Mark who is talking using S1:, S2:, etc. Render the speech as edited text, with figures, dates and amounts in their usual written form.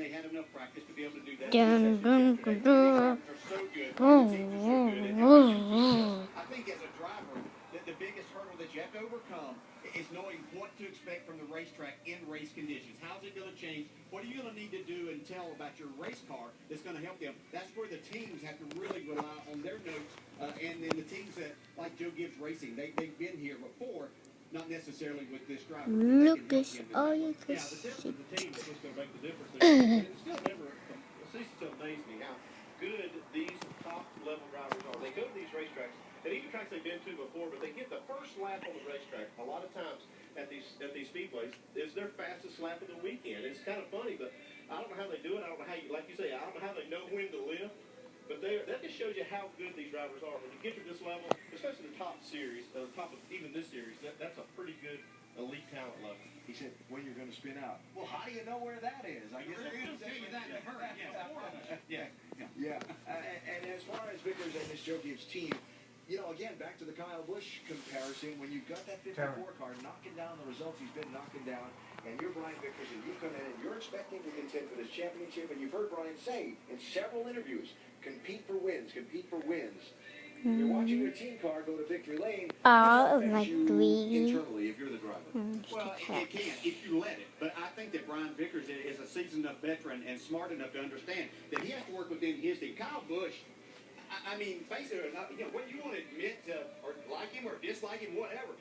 S1: they had enough practice to be able to do that.
S2: Dun, dun, dun,
S1: These
S2: dun.
S1: drivers are so good. The teams are so good. And I think as a driver, the biggest hurdle that you have to overcome is knowing what to expect from the racetrack in race conditions. How's it going to change? What are you going to need to do and tell about your race car that's going to help them? That's where the teams have to really rely on their notes. And then the teams that, like Joe Gibbs Racing, they've been here before, not necessarily with this driver.
S2: Lucas, oh, you can
S3: Yeah, the
S2: see.
S3: depth of the team is what's going to make the difference there. And it still amazes me how good these top-level drivers are. They go to these racetracks, and even tracks they've been to before, but they get the first lap on the racetrack. A lot of times at these speedways is their fastest lap of the weekend. It's kind of funny, but I don't know how they do it. I don't know how you, like you say, I don't know how they know when to lift. But that just shows you how good these drivers are. When you get to this level, especially the top series, the top of even this series, that's a pretty good elite talent level.
S4: He said, when you're going to spin out. Well, how do you know where that is? I guess they're going to tell you that in a hurry. Yeah. And as far as Vickers and this Joe Gibbs team, you know, again, back to the Kyle Busch comparison, when you've got that 54 car knocking down the results he's been knocking down, and you're Brian Vickers, and you come in and you're expecting to contend for this championship, and you've heard Brian say in several interviews, compete for wins, compete for wins. You're watching your team car go to victory lane.
S2: Oh,
S4: Affects
S2: like
S4: you
S2: three.
S4: internally if you're the driver.
S1: Well, it can if you let it. But I think that Brian Vickers is a seasoned enough veteran and smart enough to understand that he has to work within his team. Kyle Busch, I mean, face it or not, you know, whether you want to admit to or like him or dislike him, whatever.